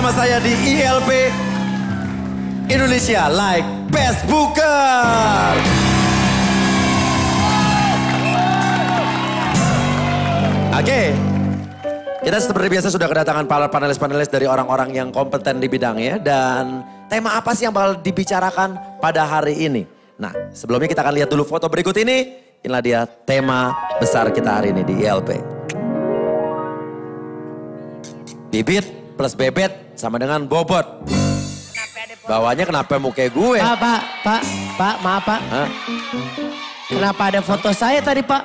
bersama saya di ILP Indonesia Like Best Booker. Oke, kita seperti biasa sudah kedatangan para panelis-panelis dari orang-orang yang kompeten di bidangnya. Dan tema apa sih yang bakal dibicarakan pada hari ini? Nah, sebelumnya kita akan lihat dulu foto berikut ini. Inilah dia tema besar kita hari ini di ILP. Bibit plus bebet sama dengan bobot. Bawahnya kenapa muka gue? Pak, maaf Pak. Hah? Kenapa ada foto saya tadi Pak?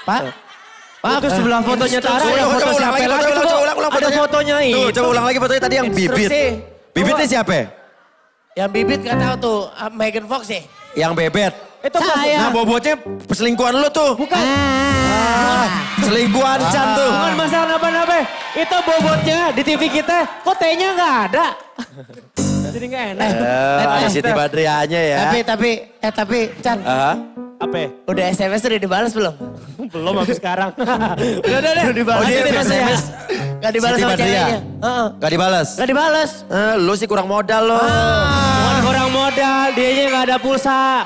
Pak, itu sebelah fotonya Tara ada foto siapa lagi tuh? Ada fotonya itu. Tuh, coba ulang lagi fotonya tadi yang bibit. Bibit ini siapa? Yang bibit gak tahu tuh, Megan Fox ya? Yang bebet. Itu saya. Nah, bobotnya selingkuhan lu tuh. Bukan. Selingkuhan Chan tuh. Bukan masalah napa-napa. Itu bobotnya di TV kita, kok T-nya gak ada. Jadi gak enak. Ada Siti Badriahnya ya. Tapi Chan. Apa? Udah SMS udah dibalas belum? Belum aku sekarang. Udah dibalas. Oh, dia SMS. Gak dibalas Siti sama Badriah. ceweknya. Gak dibalas? Gak dibalas. Lu sih kurang modal lo. Bukan kurang modal, dianya gak ada pulsa.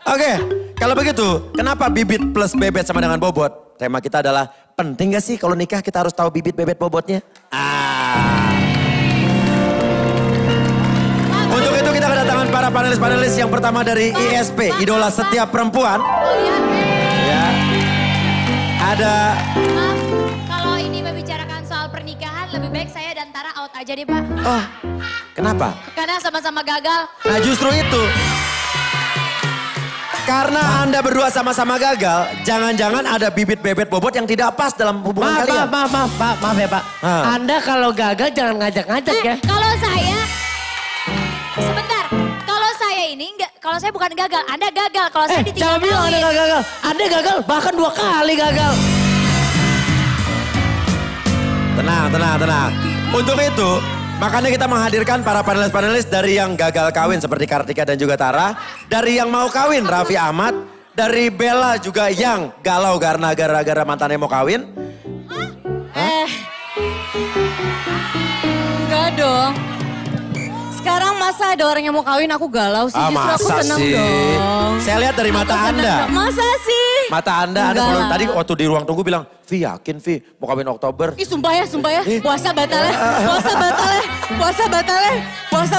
Oke, kalau begitu kenapa bibit plus bebet sama dengan bobot? Tema kita adalah penting gak sih kalau nikah kita harus tahu bibit bebet bobotnya? Untuk itu kita kedatangan para panelis-panelis yang pertama dari ISP, Idola Setiap Perempuan. Ya. Ada... Maaf, kalau ini membicarakan soal pernikahan, lebih baik saya dan Tara out aja deh Pak. Oh, kenapa? Karena sama-sama gagal. Nah justru itu. Karena Anda berdua sama-sama gagal, jangan-jangan ada bibit bebet bobot yang tidak pas dalam hubungan kalian. Maaf ya Pak. Anda kalau gagal jangan ngajak-ngajak ya. Kalau saya, sebentar. Kalau saya ini enggak, kalau saya bukan gagal, Anda gagal. Kalau saya ditinggal Jangan bilang Anda gak gagal. Anda gagal, bahkan 2 kali gagal. Tenang. Untuk itu, makanya kita menghadirkan para panelis-panelis dari yang gagal kawin seperti Kartika dan juga Tara. Dari yang mau kawin, Raffi Ahmad. Dari Bella juga yang galau karena gara-gara mantannya mau kawin. Enggak dong. Sekarang masa ada orang yang mau kawin aku galau sih. Justru aku Masa seneng sih? dong. Saya lihat dari mata Aku seneng Anda. dong. Masa sih? Mata Anda Enggak selalu, lah. tadi waktu di ruang tunggu bilang, Vi yakin Vi mau kawin Oktober. Ih sumpah ya. Puasa batal ya. Puasa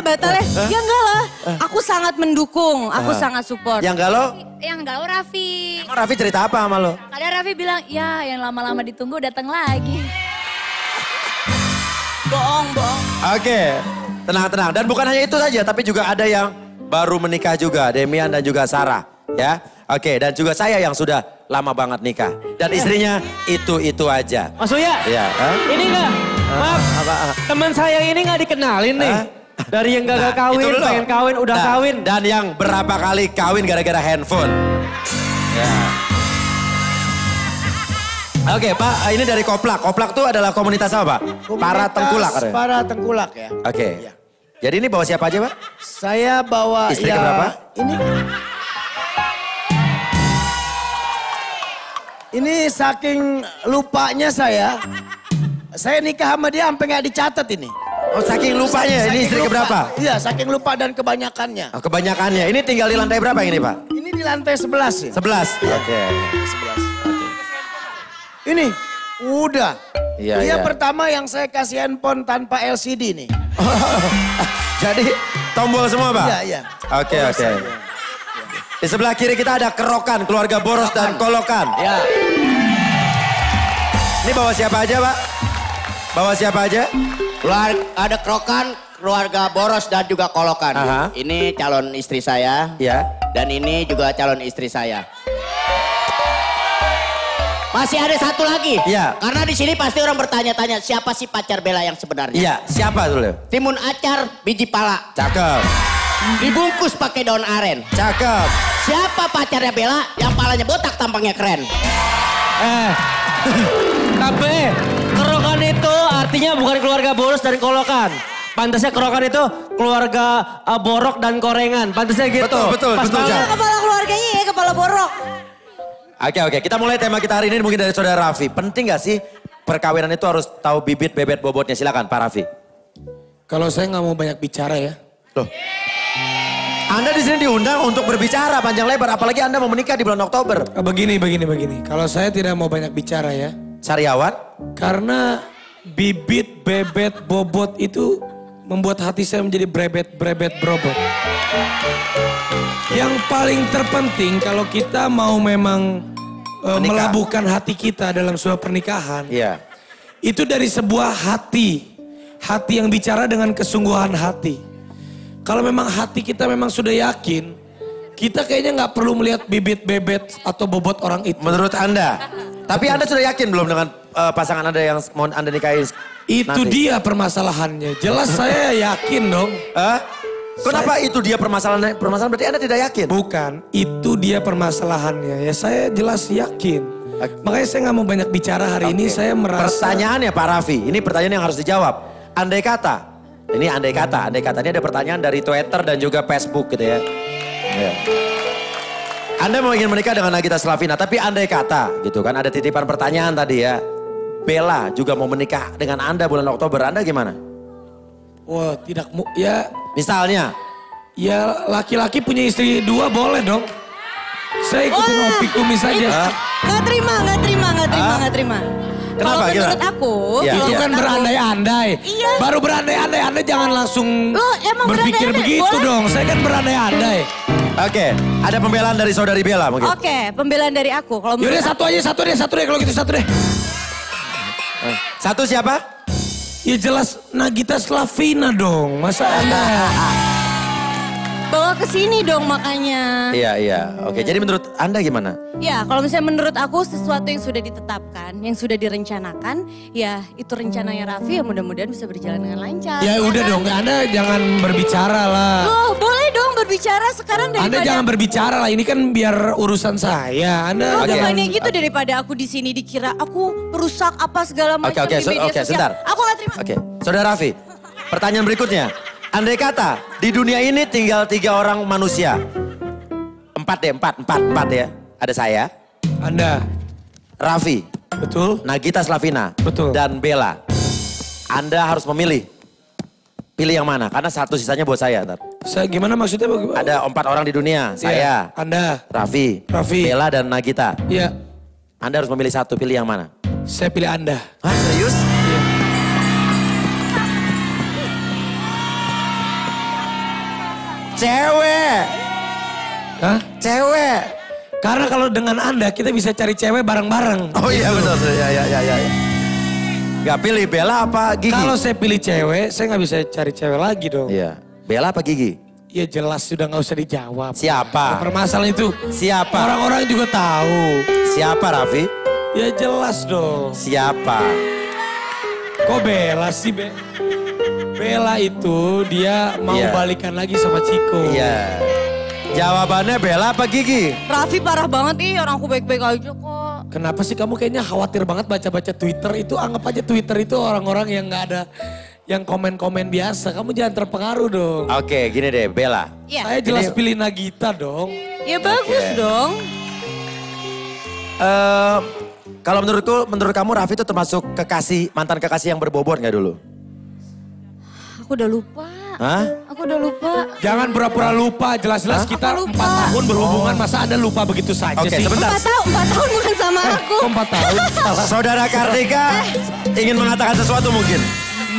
batal ya. Ya enggak lah. Aku sangat mendukung. Aku sangat support. Yang galau, Yang galau Raffi. emang Raffi cerita apa sama lo? Kadang Raffi bilang, ya yang lama-lama ditunggu datang lagi. Bohong. Oke, tenang. Dan bukan hanya itu saja, tapi juga ada yang baru menikah juga, Demian dan juga Sarah. Ya, oke. Dan juga saya yang sudah lama banget nikah. Dan istrinya itu aja. Maksudnya? Ya, Ini enggak, maaf. Teman saya ini gak dikenalin nih. Dari yang gagal kawin, itu dulu. pengen kawin, udah Nah, kawin. Dan yang berapa kali kawin gara-gara handphone. Ya. Oke Pak, ini dari Koplak. Koplak tuh adalah komunitas apa Pak? Para tengkulak. Katanya. Para tengkulak ya. Oke. Jadi ini bawa siapa aja Pak? Saya bawa Istri keberapa? Ini saking lupanya saya nikah sama dia sampai nggak dicatat ini. Oh saking lupanya, ini istri lupa. keberapa? Iya, saking lupa dan kebanyakannya. Oh, kebanyakannya. Ini tinggal di lantai berapa ini Pak? Ini di lantai 11 ya. 11? Oke. 11. Ini, udah. Iya, Dia iya. pertama yang saya kasih handphone tanpa LCD nih. Jadi tombol semua Pak? Iya. Oke. Di sebelah kiri kita ada Kerokan, keluarga Boros dan Kolokan. Ya. Ini bawa siapa aja Pak? Bawa siapa aja? Ada Kerokan, keluarga Boros dan juga Kolokan. Aha. Ini calon istri saya. Ya. Dan ini juga calon istri saya. Masih ada satu lagi. Iya. Karena di sini pasti orang bertanya-tanya siapa sih pacar Bella yang sebenarnya. Iya, siapa dulu? Timun acar, biji pala. Cakep. Dibungkus pakai daun aren. Cakep. Siapa pacarnya Bella yang palanya botak tampangnya keren? Tapi Kerokan itu artinya bukan keluarga Boros dan Kolokan. Pantasnya Kerokan itu keluarga Borok dan Korengan. Pantasnya gitu. Betul, Pas banget. Cak. Kepala keluarganya ya, kepala borok. Oke. Kita mulai tema kita hari ini mungkin dari Saudara Raffi. Penting gak sih perkawinan itu harus tahu bibit bebet bobotnya? Silakan Pak Raffi. Kalau saya nggak mau banyak bicara ya. Loh. Anda di sini diundang untuk berbicara panjang lebar, apalagi Anda mau menikah di bulan Oktober. Begini. Kalau saya tidak mau banyak bicara ya. Sariawan? Karena bibit, bebet, bobot itu membuat hati saya menjadi brebet, brobot. Yang paling terpenting kalau kita mau memang melabuhkan hati kita dalam sebuah pernikahan. Iya. Itu dari sebuah hati. Hati yang bicara dengan kesungguhan hati. Kalau memang hati kita memang sudah yakin, kita kayaknya nggak perlu melihat bibit, bebet atau bobot orang itu. Menurut Anda? Tapi Anda sudah yakin belum dengan pasangan Anda yang mau Anda nikahi? Itu nanti? dia permasalahannya. Jelas saya yakin dong. Kenapa itu dia permasalahan? Permasalahan berarti Anda tidak yakin? Bukan, itu dia permasalahannya. Ya saya jelas yakin. Makanya saya nggak mau banyak bicara hari ini. Saya merasa. Pertanyaannya Pak Raffi, ini pertanyaan yang harus dijawab. Andai kata ini ada pertanyaan dari Twitter dan juga Facebook gitu ya. Ya. Anda mau ingin menikah dengan Nagita Slavina, tapi andai kata gitu kan, ada titipan pertanyaan tadi ya. Bella juga mau menikah dengan Anda bulan Oktober, Anda gimana? Wah ya. Misalnya? Ya laki-laki punya istri 2 boleh dong. Saya ikutin Opi Kumis aja. Nggak terima. Kenapa? Kalau menurut aku. Ya, itu kan berandai-andai. Iya. Baru berandai-andai, Anda jangan langsung Loh, emang berpikir berandai-andai? begitu Boleh? dong. Saya kan berandai-andai. Oke, ada pembelaan dari saudari Bella mungkin. Oke, pembelaan dari aku. Kalau menurut Yaudah satu deh kalau gitu satu deh. Satu siapa? Ya jelas Nagita Slavina dong. Masa Anda. bawa ke sini dong makanya. Iya. Oke, jadi menurut Anda gimana? Ya, kalau misalnya menurut aku sesuatu yang sudah ditetapkan, yang sudah direncanakan, ya itu rencananya Raffi ya mudah-mudahan bisa berjalan dengan lancar. Ya udah dong, Anda jangan berbicara lah. Loh, boleh dong berbicara sekarang daripada. Anda jangan berbicara lah, ini kan biar urusan saya. Anda Loh, jangan. bukannya gitu daripada aku di sini dikira aku perusak apa segala macam Oke, di media sosial. sebentar. Aku gak terima. Oke, Saudara Raffi, pertanyaan berikutnya. Andai kata di dunia ini tinggal 3 orang manusia. 4 ya. Ada saya. Anda. Raffi. Betul. Nagita Slavina. Betul. Dan Bella. Anda harus memilih. Pilih yang mana? Karena satu sisanya buat saya. Ntar. Saya gimana maksudnya? Ada 4 orang di dunia. Saya. Anda. Raffi. Bella dan Nagita. Iya. Anda harus memilih satu. Pilih yang mana? Saya pilih Anda. Hah, serius? Iya. Cewek. Hah? Cewek. Karena kalau dengan Anda kita bisa cari cewek bareng-bareng. Oh iya betul. Ya. Gak pilih Bella apa Gigi? Kalau saya pilih cewek, saya nggak bisa cari cewek lagi dong. Iya. Bella apa Gigi? Ya jelas sudah nggak usah dijawab. Siapa? Permasalahan itu. Siapa? Orang-orang juga tahu. Siapa Raffi? Ya jelas dong. Siapa? Kok Bella sih, Bella itu dia mau Iya. balikan lagi sama Ciko. Iya. Jawabannya Bella apa Gigi? Raffi parah banget ih, orang aku baik-baik aja kok. Kenapa sih kamu kayaknya khawatir banget baca-baca Twitter itu? Anggap aja Twitter itu orang-orang yang nggak ada yang komen-komen biasa. Kamu jangan terpengaruh dong. Oke, gini deh Bella. Iya. Saya jelas pilih Nagita dong. Ya bagus dong. Kalau menurut kamu Raffi itu termasuk mantan kekasih yang berbobot nggak dulu? Aku udah lupa. Hah? Aku udah lupa. Jangan pura-pura lupa. Jelas-jelas kita 4 tahun berhubungan. Masa Anda lupa begitu saja Oke, sih? sebentar. 4 tahun bukan sama aku. Kok 4 tahun? Saudara Kartika ingin mengatakan sesuatu mungkin.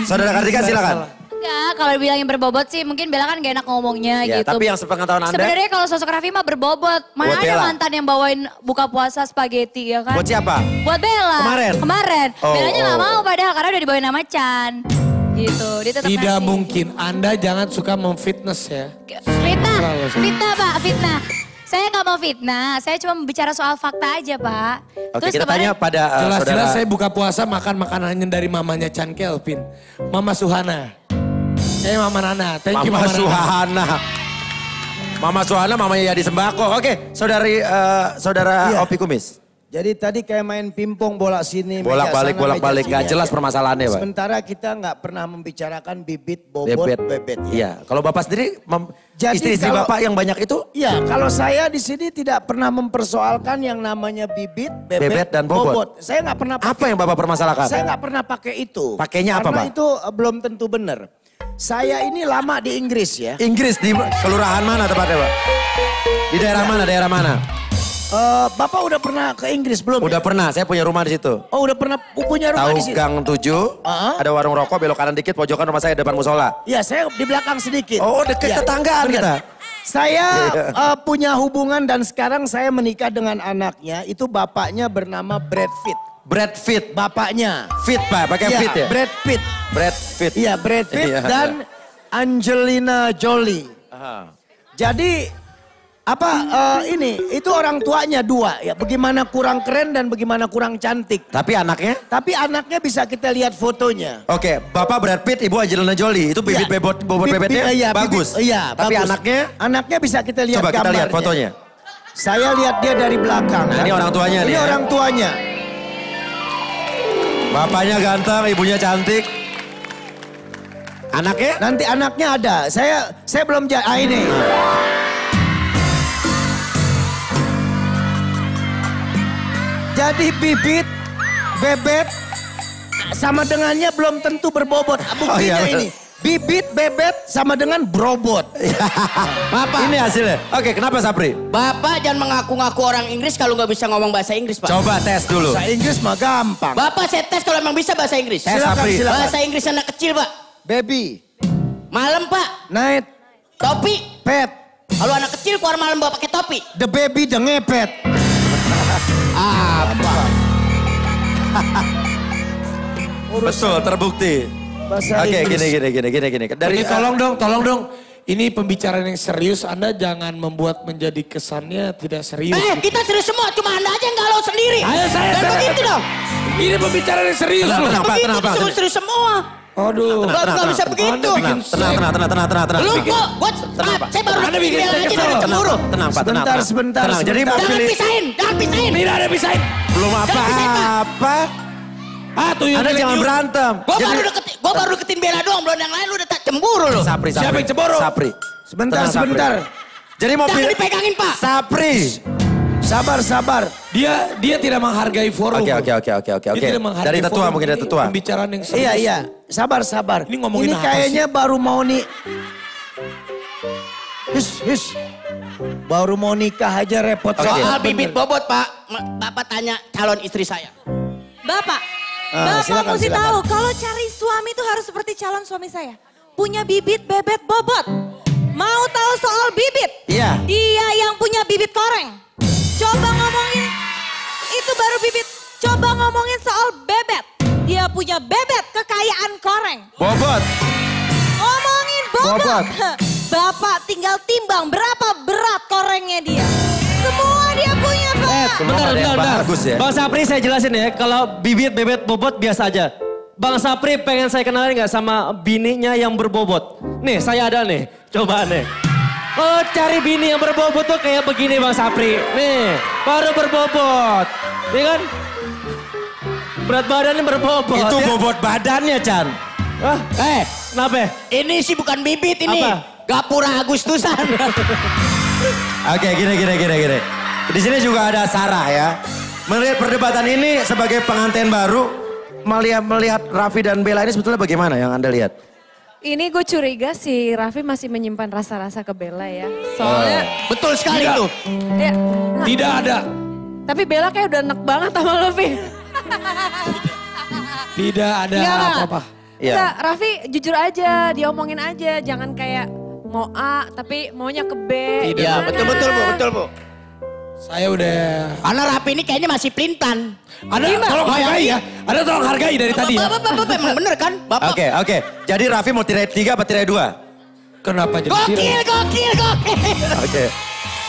Saudara Kartika silakan. Enggak, kalau bilangin berbobot sih mungkin Bella kan gak enak ngomongnya Ya, gitu. tapi yang sepengetahuan Anda. Sebenarnya kalau sosok Raffi mah berbobot. Mana Buat ada Bella. mantan yang bawain buka puasa spaghetti ya kan? Buat siapa? Buat Bella. Kemarin? Oh, Bellanya gak mau padahal karena udah dibawain nama Chan. Gitu, dia tetap Tidak ngasih. mungkin. Anda jangan suka memfitness ya. Fitnah Pak, fitnah. Saya gak mau fitnah, saya cuma bicara soal fakta aja Pak. Oke, kita tanya pada Jelas-jelas saudara. saya buka puasa makan makanannya dari mamanya Chan Kelvin. Mama Suhana. Mama Nana. Thank you Mama Mama Nana. Suhana. Mama Suhana, mamanya Yadi Sembako. Oke, saudara Iya. Opi Kumis. Jadi tadi kayak main pingpong bola sini, Bolak-balik, meja sana, bolak-balik. meja Gak sini. jelas permasalahannya Pak. Sementara kita nggak pernah membicarakan bibit, bobot, bebet. Iya, kalau Bapak sendiri, Jadi istri-istri kalau- Bapak yang banyak itu? Iya, kalau saya di sini tidak pernah mempersoalkan yang namanya bibit, Bebet dan bobot. Saya nggak pernah pakai. Apa yang Bapak permasalahkan? Saya nggak pernah pakai itu. Pakainya apa, Karena Pak? itu belum tentu benar. Saya ini lama di Inggris ya. Inggris di kelurahan mana tepatnya Pak? Di daerah mana? Daerah mana? Bapak udah pernah ke Inggris belum? Udah ya? pernah, saya punya rumah di situ. Oh udah pernah punya rumah di Tahu situ? Gang 7, ada warung rokok, belok kanan dikit, pojokan rumah saya depan musola. Iya saya di belakang sedikit. Oh deket Ya, tetanggaan benar. kita. Saya punya hubungan dan sekarang saya menikah dengan anaknya. Itu bapaknya bernama Brad Pitt. Brad Pitt. Bapaknya. Fit Pak, pakai Iya, fit ya? Brad Pitt. Brad Pitt. Iya Brad Pitt Iya, dan Angelina Jolie. Aha. Jadi itu orang tuanya dua ya. Bagaimana kurang keren dan bagaimana kurang cantik. Tapi anaknya? Tapi anaknya bisa kita lihat fotonya. Oke, Bapak Brad Pitt, Ibu Angelina Jolie. Itu bibit Iya. bobot bebetnya Iya, bagus. Iya, Tapi bagus. anaknya? Anaknya bisa kita lihat Coba kita lihat gambarnya. fotonya. Saya lihat dia dari belakang. Nah, ini orang tuanya Ini nih ya. orang tuanya. Bapaknya ganteng, ibunya cantik. Anaknya? Nanti anaknya ada. Saya belum ini. Jadi bibit, bebet, sama dengannya belum tentu berbobot. Buktinya iya, ini. Bibit, bebet, sama dengan brobot. Bapak, Ini hasilnya. Oke, kenapa Sapri? Bapak jangan mengaku-ngaku orang Inggris kalau nggak bisa ngomong bahasa Inggris, Pak. Coba tes dulu. Bahasa Inggris mah gampang. Bapak saya tes kalau emang bisa bahasa Inggris. Tes, Sapri. silakan. Bahasa Inggris anak kecil, Pak. Baby, Malam, Pak. night, Topi. pet, Kalau anak kecil keluar malam bawa pakai topi. the baby, the ngepet. Apa? Betul, terbukti. Bahasa Oke, Inggris. gini. Ini tolong dong. Ini pembicaraan yang serius, Anda jangan membuat menjadi kesannya tidak serius. Kita serius semua, cuma Anda aja yang galau sendiri. Ayo saya. Dan begitu dong. Ini pembicaraan yang serius loh. Tenang, Pak, Begitu tenang, Pak. disuruh-suruh semua. Aduh. Nggak bisa begitu. Tenang. Lu kok, saya baru Anda bikin bilang saya aja kesel. dari cemburu. Tenang, Pak, tenang. Sebentar. Tenang, jadi mau Jangan pilih. pisahin. Tidak ada pisahin. Belum Jangan pisahin, Pak. apa-apa. Tuyul Anda jangan berantem. Gua baru deketin Bella doang, belum yang lain lu udah tak cemburu lu. Sapri. Siapa yang cemburu? Sapri. Sebentar, Tenang, Sapri. sebentar. Jadi mau Jangan pilih. dipegangin, Pak. Sapri. Sabar. Dia tidak menghargai forum. Oke. Dia tidak menghargai Dari tetua forum. mungkin dari Ini tetua. Pembicaraan yang serius. Iya. Sabar. Ini ngomongin apa kayaknya baru mau Baru mau nikah aja repot. Oke. Soal bibit bobot, Pak. Bapak tanya calon istri saya. Bapak, Bapak silakan, mesti silakan. tahu kalau cari suami itu harus seperti calon suami saya. Punya bibit, bebet, bobot. Mau tahu soal bibit? Iya. Dia yang punya bibit koreng. Coba ngomongin, itu baru bibit. Coba ngomongin soal bebet. Dia punya bebet, kekayaan koreng. Bobot. Ngomongin bobot. Bobot. Bapak tinggal timbang berapa berat korengnya dia. Semua dia punya, Pak. Bentar. Bagus ya. Bang Sapri saya jelasin ya, kalau bibit, bebet, bobot biasa aja. Bang Sapri pengen saya kenalin nggak sama bininya yang berbobot? Nih, saya ada nih. Coba nih. Kalau cari bini yang berbobot tuh kayak begini Bang Sapri. Nih, baru berbobot. Iya kan? Berat badannya berbobot. Itu ya? bobot badannya, Chan. Hah? Kenapa? Ini sih bukan bibit ini. Apa? Gapura Agustusan. Oke, gini. Di sini juga ada Sarah ya. Melihat perdebatan ini sebagai pengantin baru, melihat Raffi dan Bella ini sebetulnya bagaimana yang Anda lihat? Ini gue curiga si Raffi masih menyimpan rasa-rasa ke Bella ya. Soalnya, Betul sekali Tidak. tuh. ya, Tidak ada. tapi Bella kayak udah enak banget sama lo, Vi. Tidak ada Enggak. apa-apa. Iya. Enggak, Raffi jujur aja, diomongin aja. Jangan kayak mau A tapi maunya ke B. Tidak. Ya, Gimana? betul Bu. Saya udah... Karena Raffi ini kayaknya masih pelintan. Anda tolong hargai ya. Anda tolong hargai dari tadi ya. Bapak emang bener kan? Bapak. Oke. Jadi Raffi mau tirai 3 apa tirai 2? Kenapa jadi tirai? Gokil. Oke.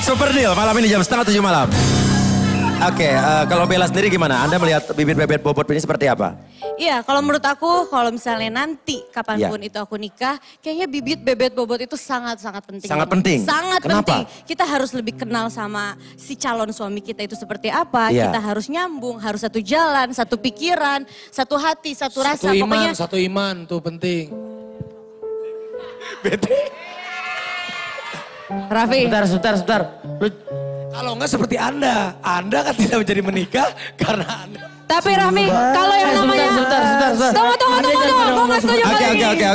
Super deal malam ini jam 6:30 malam. Oke, kalau Bella sendiri gimana? Anda melihat bibit bebet bobot ini seperti apa? Iya, kalau menurut aku, kalau misalnya nanti kapanpun itu aku nikah, kayaknya bibit, bebet, bobot itu sangat-sangat penting. Sangat penting? Sangat Kenapa? penting. Kita harus lebih kenal sama si calon suami kita itu seperti apa. Iya. Kita harus nyambung, harus satu jalan, satu pikiran, satu hati, satu rasa. Pokoknya Satu iman tuh penting. Raffi, Sebentar. Lu Kalau enggak seperti Anda kan tidak menjadi menikah karena Anda. Tapi Raffi, kalau yang namanya... Sebentar. Tunggu. Gue gak setuju kali ini. Oke.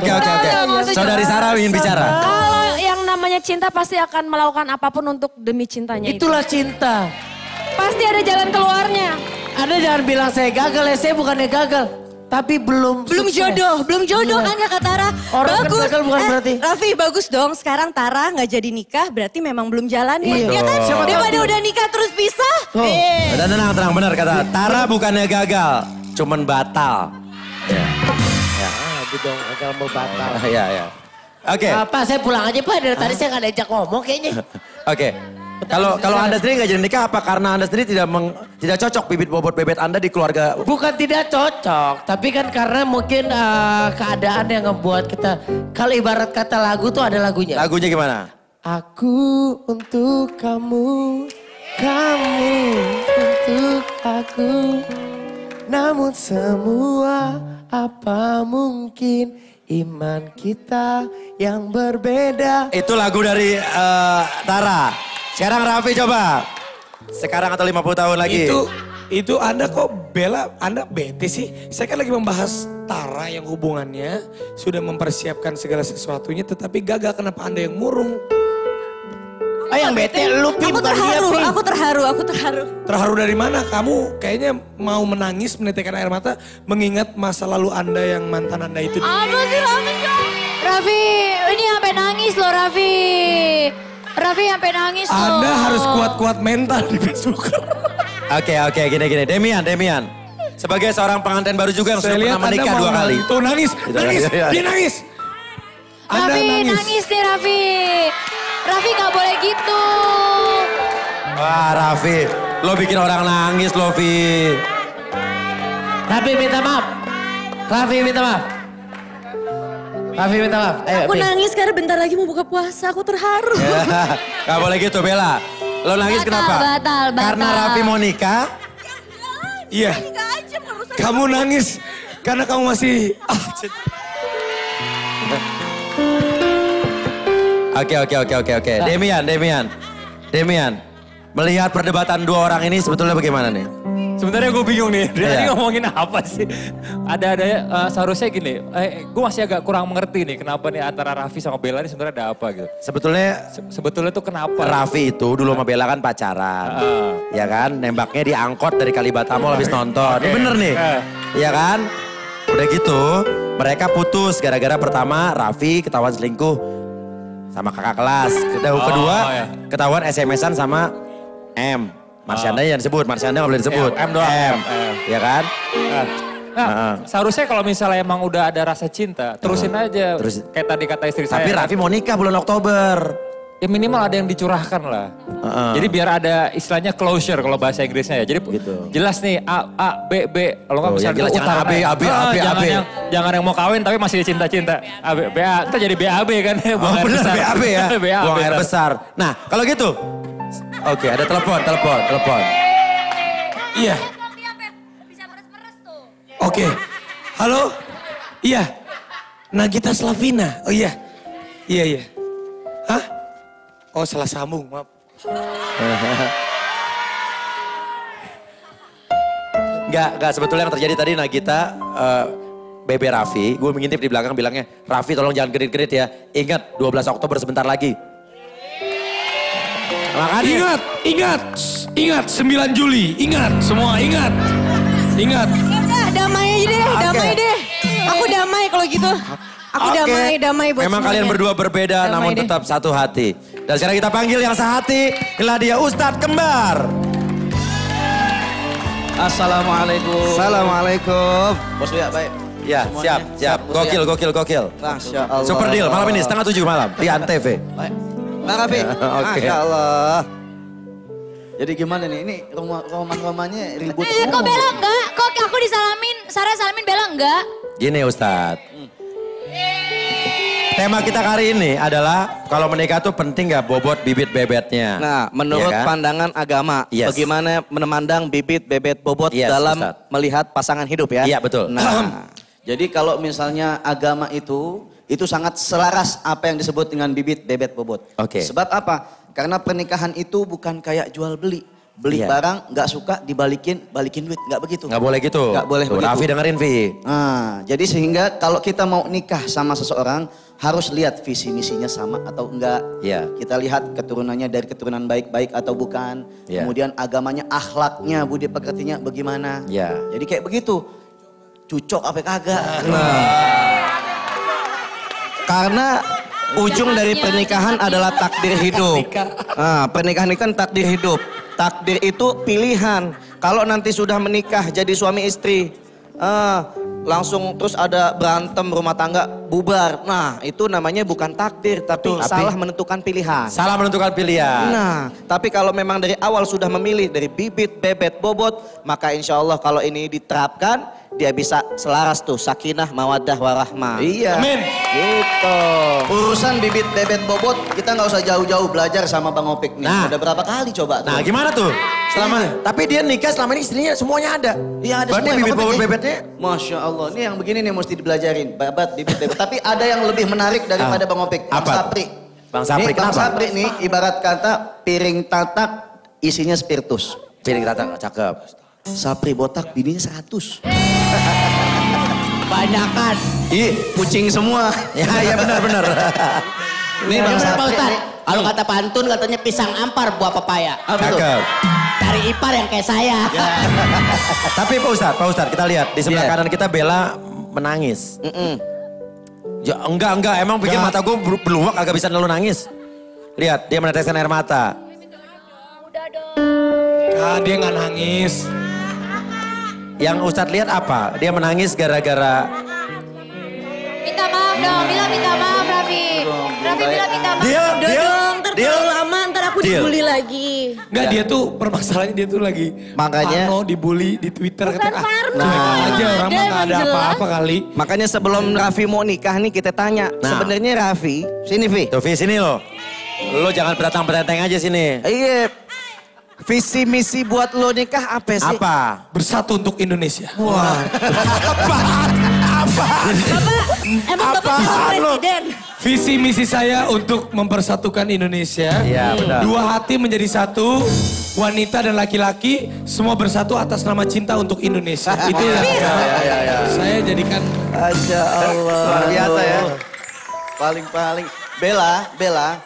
Saudari Sarah ingin bicara. Kalau yang namanya cinta pasti akan melakukan apapun untuk demi cintanya itu. Itulah cinta. Pasti ada jalan keluarnya. Anda jangan bilang saya gagal ya, saya bukannya gagal. Tapi belum sukses. Belum jodoh Iya. kan Kakak Tara. Orang kan Bagus. gagal bukan berarti. Raffi bagus dong, sekarang Tara nggak jadi nikah berarti memang belum jalannya. Iya. Ya kan? Siapa Daripada tahu. udah nikah terus pisah. Oh. Dan tenang benar kata Tara bukannya gagal, cuman batal. Aduh dong, gagal mau batal. Iya. Oke. Pak saya pulang aja Pak, dari tadi saya nggak diajak ngomong kayaknya. Oke. Kalau Anda sendiri nggak jadi nikah apa karena Anda sendiri tidak cocok bibit bobot bebet Anda di keluarga? Bukan tidak cocok, tapi kan karena mungkin keadaan yang ngebuat kita, kalau ibarat kata lagu tuh ada lagunya. Lagunya gimana? Aku untuk kamu, kamu untuk aku. Namun semua apa mungkin iman kita yang berbeda. Itu lagu dari Tara. Sekarang Raffi coba. Sekarang atau 50 tahun lagi. Itu Anda kok Anda bete sih? Saya kan lagi membahas Tara yang hubungannya sudah mempersiapkan segala sesuatunya tetapi gagal, kenapa Anda yang murung? Yang bete lu Pi, Aku bukan dia, terharu, Pi. aku terharu. Terharu dari mana? Kamu kayaknya mau menangis, menitikkan air mata mengingat masa lalu Anda yang mantan Anda itu. Apa sih Raffi, ini sampai nangis loh Raffi. Raffi sampai nangis loh. Anda harus kuat-kuat mental di Facebook. Oke, gini. Demian. Sebagai seorang pengantin baru juga yang sudah pernah menikah 2 kali. Tuh nangis. Dia nangis. Anda Raffi nangis nih Raffi. Raffi gak boleh gitu. Wah Raffi, lo bikin orang nangis lo Vi. Raffi minta maaf. Ayo, Aku Pi. nangis karena bentar lagi mau buka puasa, aku terharu. Gak boleh gitu Bella. Lo nangis kenapa? Batal. Karena Raffi mau nikah. Iya. Kamu nangis karena kamu masih... Oke. Demian. Melihat perdebatan 2 orang ini sebetulnya bagaimana nih? Sebenarnya gue bingung nih, dia Iya. tadi ngomongin apa sih? Seharusnya gini, gue masih agak kurang mengerti nih kenapa nih antara Raffi sama Bella ini sebenarnya ada apa gitu. Sebetulnya tuh kenapa? Raffi itu dulu sama Bella kan pacaran. Ya kan, nembaknya di angkot dari Kalibata Mall habis nonton. Ini bener nih. Ya kan? Udah gitu, mereka putus gara-gara pertama Raffi ketahuan selingkuh sama kakak kelas. Kedua, ketahuan SMS-an sama M. Marsyanda yang disebut, Marsyanda nggak boleh disebut. M doang. M. Ya kan? Seharusnya kalau misalnya emang udah ada rasa cinta, terusin aja. Kayak tadi kata istri saya. Tapi Raffi mau nikah bulan Oktober. Ya minimal ada yang dicurahkan lah. Jadi biar ada istilahnya closure kalau bahasa Inggrisnya ya. Jadi jelas nih A, B. Kalau nggak misalnya jelas, jangan AB. Jangan yang mau kawin tapi masih cinta-cinta. A, B, A. Kita jadi BAB kan. Buang air besar. BAB ya? BAB. Buang air besar. Nah kalau gitu. Oke, ada telepon. Iya. Oke. Halo? Iya. Nagita Slavina. Oh iya. Iya. Hah? Oh salah sambung, maaf. Enggak, sebetulnya yang terjadi tadi Nagita, Bebe Raffi, gue mengintip di belakang bilangnya, Raffi tolong jangan gerit-gerit ya. Ingat 12 Oktober sebentar lagi. Makanya. Ingat 9 Juli, semua ingat. Udah damai aja deh, Aku damai kalau gitu. Aku damai buat Memang semuanya. kalian berdua berbeda namun tetap satu hati. Dan sekarang kita panggil yang sehati, inilah dia Ustadz Kembar. Assalamualaikum. Bos ya baik. Ya, siap. Gokil. Masya Allah. Super deal, malam ini 6:30 malam di Antv. Baik. Bang Raffi. Oke. Masya Allah. Jadi gimana nih? Ini roman-romannya ribut. Kok Bella enggak? Kok aku disalamin, Sarah salamin Bella enggak? Gini Ustadz. Tema kita kali ini adalah kalau menikah tuh penting gak bobot bibit bebetnya. Nah, menurut Iya kan? pandangan agama, bagaimana memandang bibit bebet bobot dalam melihat pasangan hidup ya? Iya betul. Nah, jadi kalau misalnya agama itu sangat selaras apa yang disebut dengan bibit bebet bobot. Oke. Sebab apa? Karena pernikahan itu bukan kayak jual beli. Beli barang nggak suka balikin duit, nggak begitu. Nggak boleh gitu. Nggak boleh begitu. Raffi dengerin Vi. Nah, jadi sehingga kalau kita mau nikah sama seseorang harus lihat visi misinya sama atau enggak. Iya. Kita lihat keturunannya dari keturunan baik-baik atau bukan. Iya. Kemudian agamanya, akhlaknya, budi pekertinya bagaimana. Iya. Jadi kayak begitu. Cocok apa kagak. Karena ujung dari pernikahan adalah takdir hidup. Nah, pernikahan ini kan takdir hidup. Takdir itu pilihan. Kalau nanti sudah menikah jadi suami istri, langsung terus ada berantem rumah tangga bubar. Nah, itu namanya bukan takdir, tapi salah menentukan pilihan. Salah menentukan pilihan. Nah, tapi kalau memang dari awal sudah memilih dari bibit, bebet, bobot, maka insya Allah kalau ini diterapkan, dia bisa selaras tuh, sakinah, mawaddah, warahmah. Iya. Amin. Gitu. Urusan bibit, bebet, bobot, kita nggak usah jauh-jauh belajar sama Bang Opik nih. Nah. Udah berapa kali coba tuh? Nah gimana tuh? Tapi dia nikah selama ini istrinya semuanya ada. Iya ada Berarti semua. bibit bobot bebetnya? Masya Allah, ini yang begini nih mesti dipelajarin. Babat, bibit, bebet. Tapi ada yang lebih menarik daripada Bang Opik. Bang Apa? Sapri. Bang Sapri Bang kenapa? Sapri nih ibarat kata piring tatak isinya spiritus. Piring tatak, cakep. Sapri botak bininya 100. Banyakan. Ih, kucing semua. Ya benar-benar. Ini Bang Sapri. Kalau kata pantun katanya pisang ampar buah pepaya. Cakep. Cari ipar yang kayak saya. Tapi Pak Ustadz kita lihat di sebelah kanan kita Bella menangis. Ya, enggak, emang bikin mata gue beluak agak bisa lu nangis. Lihat, dia meneteskan air mata. Dia nggak nangis. Yang Ustadz lihat apa? Dia menangis gara-gara... Minta maaf dong, bilang minta maaf Raffi. Raffi bilang minta maaf. Dia, Udah dong, ntar terlalu lama, ntar aku dibully lagi. Enggak, dia tuh permasalahannya dia tuh lagi Makanya- Parno dibully di Twitter. Bukan Parno. Cuek aja orang mah nggak ada apa-apa kali. Makanya sebelum Raffi mau nikah nih kita tanya. Sebenarnya Raffi, sini Vi. Tuh, Vi, sini lo. Lo jangan beratang-beratang aja sini. Iya. Visi misi buat lo nikah apa sih? Apa? Bersatu untuk Indonesia. Wah. Emang Bapak presiden? Visi misi saya untuk mempersatukan Indonesia. Iya, benar. Dua hati menjadi satu, wanita dan laki-laki semua bersatu atas nama cinta untuk Indonesia. Itu yang saya jadikan. Masya Allah. Luar biasa ya. Paling. Bella.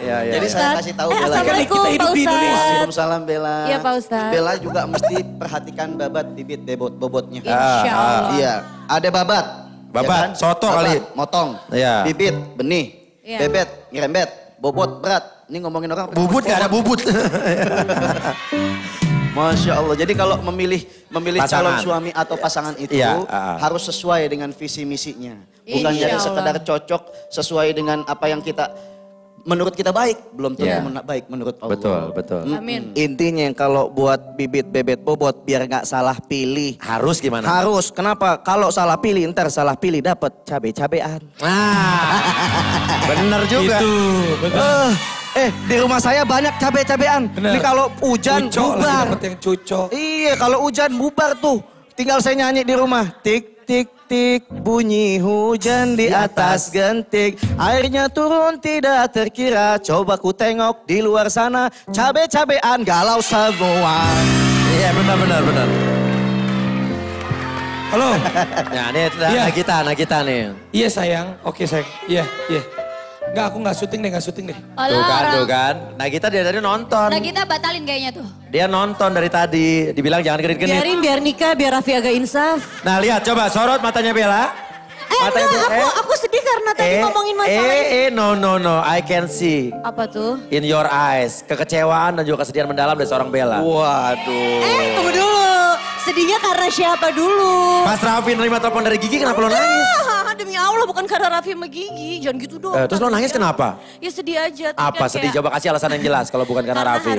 Iya. Jadi saya kasih tahu Bella. Assalamualaikum Kita hidup Pak di Indonesia. Ustadz. Waalaikumsalam Bella. Iya, Pak Ustadz. Bella juga mesti perhatikan babat bibit bobotnya. Insya Allah. Iya, ada babat. Babat, soto kali. Motong. Iya. Bibit, benih. Iya. Bebet, ngerembet. Bobot, berat. Ini ngomongin orang. Bubut gak ada bubut. Masya Allah. Jadi kalau memilih calon Pasangan. suami atau pasangan itu Iya, harus sesuai dengan visi misinya. Bukan Insya jadi Allah. sekedar cocok sesuai dengan apa yang kita menurut kita baik, belum tentu Iya. baik menurut Allah. Betul. Amin. Intinya kalau buat bibit bebet bobot biar nggak salah pilih. Harus gimana? Harus. Kenapa? Kalau salah pilih ntar salah pilih dapat cabe-cabean. Bener juga. Itu, betul. Di rumah saya banyak cabe-cabean. Bener. Ini kalau hujan Cucok lagi bubar. dapet yang cucok. Iya, kalau hujan bubar tuh. Tinggal saya nyanyi di rumah. Tik, tik, tik, bunyi hujan di atas gentik. Airnya turun tidak terkira. Coba ku tengok di luar sana. Cabe-cabean galau semua. Iya benar. Halo. Nah ini Iya. Nagita nih. Iya sayang. Oke sayang. Iya. Enggak, aku nggak syuting deh. Tuh kan. Nagita dia tadi nonton. Nah kita batalin kayaknya tuh. Dia nonton dari tadi. Dibilang jangan genit-genit. Biar nikah, biar Raffi agak insaf. Nah lihat coba sorot matanya Bella. Aku sedih karena tadi ngomongin masalah ini. No. I can see Apa tuh? in your eyes. Kekecewaan dan juga kesedihan mendalam dari seorang Bella. Waduh. Tunggu dulu. Sedihnya karena siapa dulu? Pas Raffi nerima telepon dari Gigi kenapa lo nangis? Demi Allah bukan karena Raffi sama Gigi. Jangan gitu dong. Terus lo nangis kenapa? Ya sedih aja. Tapi Apa kan sedih? kayak- Coba kasih alasan yang jelas kalau bukan karena Raffi.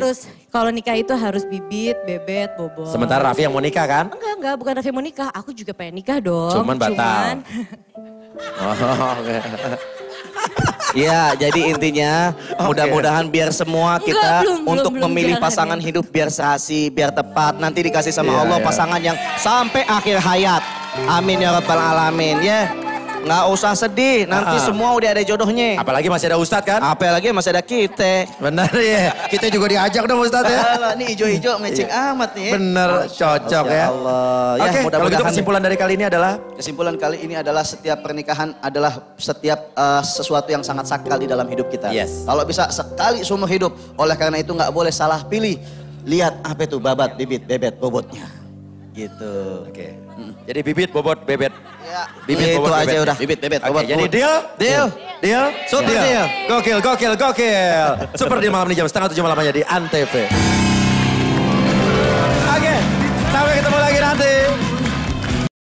kalau nikah itu harus bibit, bebet, bobot. Sementara Raffi yang mau nikah kan? Enggak, bukan Raffi mau nikah. Aku juga pengen nikah dong. Cuman batal. Oh, oke. Ya, jadi intinya mudah-mudahan biar semua kita untuk memilih pasangan hidup biar seasi, biar tepat. Nanti dikasih sama Iya, Allah iya. pasangan yang sampai akhir hayat. Amin ya rabbal alamin ya. Nggak usah sedih, nanti semua udah ada jodohnya. Apalagi masih ada Ustadz kan? Apalagi masih ada kita. Bener ya, kita juga diajak dong Ustadz ya. Alah, ini hijau-hijau matching amat nih. Bener, cocok ya. Allah. Oke, kalau gitu kesimpulan dari kali ini adalah? Kesimpulan kali ini adalah setiap pernikahan adalah setiap sesuatu yang sangat sakral di dalam hidup kita. Yes. Kalau bisa sekali seumur hidup, oleh karena itu nggak boleh salah pilih. Lihat apa itu babat, bibit, bebet, bobotnya. Gitu. Oke. Jadi bibit, bobot, bebet. Ya. Bibit, itu bobot, aja bebet. udah. Bibit, bebet, bobot. Jadi deal? Deal. Deal? Super deal. Gokil, gokil, gokil. Super deal malam ini jam 6:30 malam aja di Antv. Oke, sampai ketemu lagi nanti.